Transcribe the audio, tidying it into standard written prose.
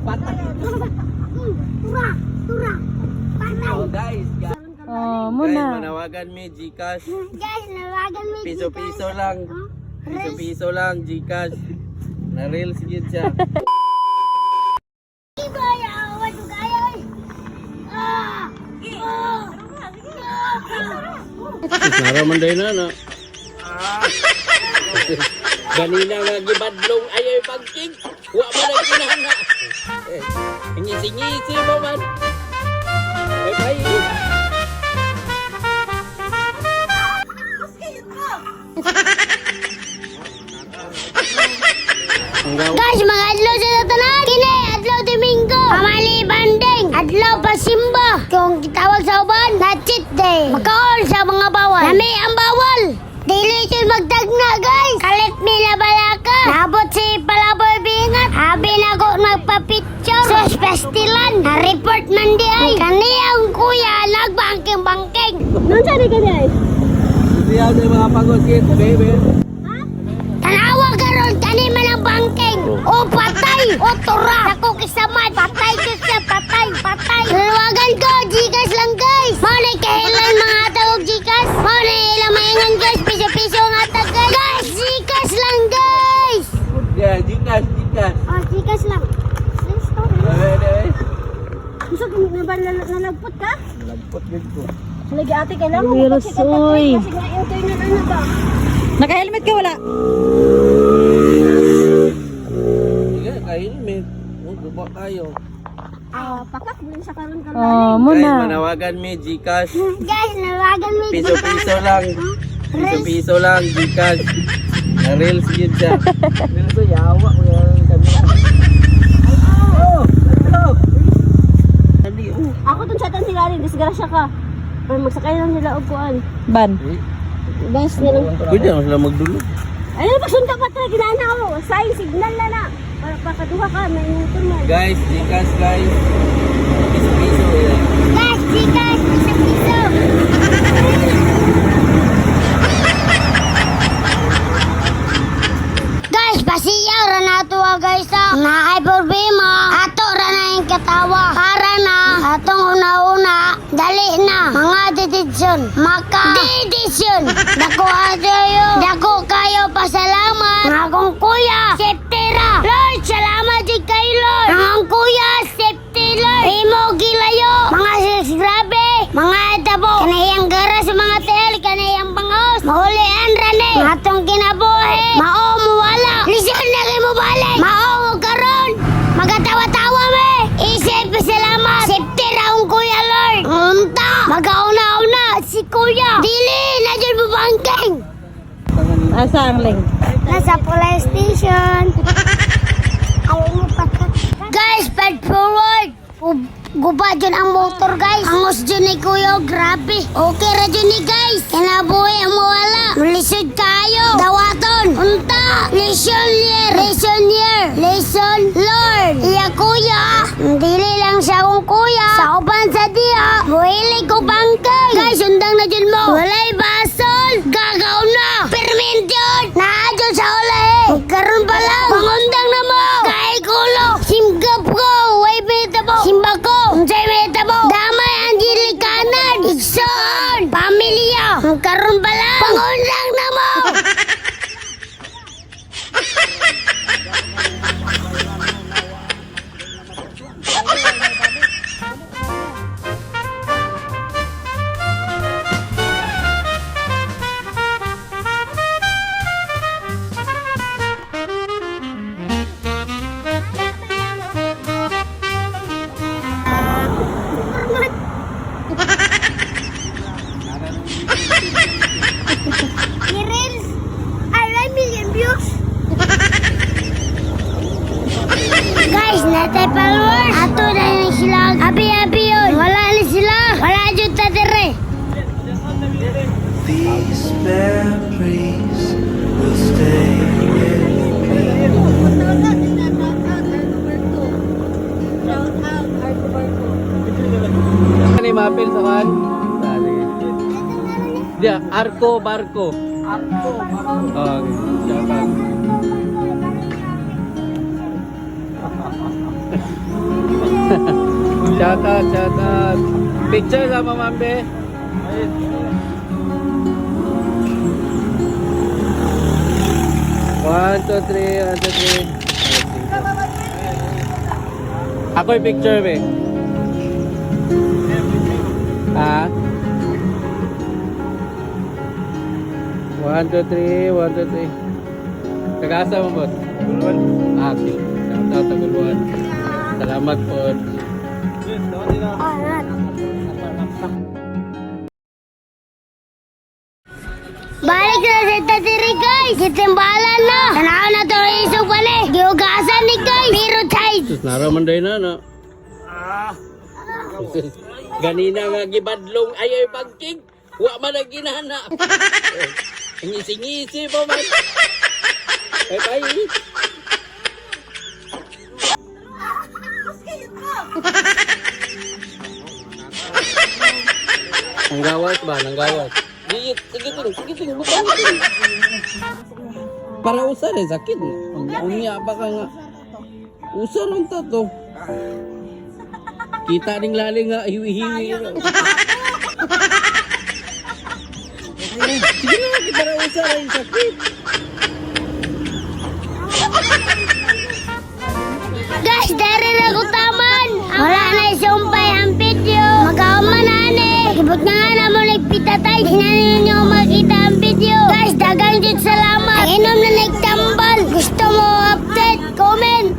Patay. Tura. Patay. Oh guys, Oh, guys, muna. manawagan mi Gcash. Guys, nawagan mo Piso-piso lang. Piso-piso lang Gcash. Na reels gid siya. Naraman day na. Ganina nga gibadlong ayaw pagking. Wa man ang kinahanglan. Ngisi-ngisi mo man. Bye-bye. Guys, mga adlaw sa tanan. Kini adlaw Domingo. Pamali banding. Adlaw pasimba. Kung kitawag sa uban, na cheat day. Makaon sa mga bawal. Nami ang bawal. Dili ito magtagna guys. Kalit mila balaka. Nabot si Palaboy Bingat. Habi na ko magpa-picture. Sus pestilan. Na-report man di ay. Kaniyang kuya nagbangking-bangking. Nung saan ka guys? Siya sa mga pagod-kit, baby. Tanawa karon kani man ang bangking. O patay, o tura. Ako kisamad, patay jud siya, patay. Lawagan ko, Gcash lang guys. Mao na kahilan mga tawag Gcash. Mao na ilang maingon guys, piso-piso ang atag guys. Guys, Gcash lang guys. Yeah, Gcash. Oh, Gcash lang. Let's go. Gusto ko nalagpot ka? Lagpot din ko. Lagi ate, kailangan mo Virus, kasi oy. kasi nga internet ano ba? Naka-helmet ka wala? Sige, ka-helmet. Guba kayo. Pakak, bilhin sa karon ka. Oh, Guys, manawagan mi Gcash. Guys, nawagan mo Piso-piso lang. Piso-piso lang Gcash. Na reels gid siya. Reels to yawa ko yan kami. Dali. Ako tong chatan sila rin, disgrasya ka. Pero magsakay lang sila upuan. Ban. Bas nila. Pwede naman sila magdulog. Ayun, pasunta pa tayo, ginana ako. Sign, signal na. Para pakaduha ka, may motor mo. Guys, Gcash guys. Piso-piso yan. Guys, Gcash, piso-piso. Guys, pasiyaw ra na ito guys ha. Naay problema. Ato ra na yung katawa. Para na atong una-una. Dali na. Mga dedisyon. Dedisyon. Dako ayo. Dako kayo pasalamat. Nga akong kuya. Safety ra. Lord, salamat din kay Lord. Nga akong kuya. Safety Lord. Imo gilayo. Mga grabe. Mga tabo. Kanayang gara sa mga tel. Kanayang bangos. Mahulian ra ni. Atong kinabuhi. Mao mo wala. Listen na kayo mo balik. Mao mo karon. Magatawa-tawa me. Isip salamat. Safety ra ang kuya Lord. Unta. Magauna-una si kuya. Dili na dyan mo bangking. Asa ang link? Nasa police station. Ayaw mo pa. Guys, fast forward. Guba dyan ang motor guys. Angos dyan ni kuya, grabe. Okay ra dyan ni guys. Kinabuhi ang mawala. Lisod kayo. Dawaton. Unta. Lesson Lord. Iya kuya. Dili lang siya kong kuya. Sa uban sa diya. Muhilig ko bangkang. Guys, undang na dyan mo. Walay basol. Gagaw na. Permint yun. Naadyo sa uli. Magkaroon pa lang. Pangundang na mo. Kay kulo. Simgap ko. Way metabo. Simba ko. Unsay metabo. Damay ang dilikanan. Igsoon. Pamilya. Magkaroon pa lang. Pangundang na mo. I-reels. 1 million views. Guys, natay followers. Ato na yun sila. Abi-abi yun. Wala na sila. Wala dyan ta dire. These memories will stay with me. Ano yung mapil sa kan? Dia, Arco Barco. Okay, siya Shout out, shout out. Picture sama Mambe. One, two, three, one, two, three. Ako'y picture, be. Ha? 1, 2, 3, 1, 2, 3. Tagasa mo po? Guluan. Okay. Shout out sa Guluan. Salamat po. Balik na sa tatiri guys. Gitimbalan na. Tanaw na to isog pala. Giugasan ni guys. Pero tight. Sus, naraman day na, no? Ganina nga gibadlong ayaw pagking. Wa man ang ginana. Ngisi-ngisi pa man. Bye-bye. Ang gawas ba? Ang gawas. Sige, sige, sige, bukan. Para usa rin, sakit. Unya ba ka nga? Usa rin to. Kita ning laling nga, hiwi-hiwi. Sige na, para usa rin, sakit. Guys, dari na utaman. Wala na isumpay ang video. Magkauman na Kibot nga na mo nagpitatay. Di na ninyo makita ang video. Guys, dagang jud salamat. Inom na nagtambal. Gusto mo update? Comment.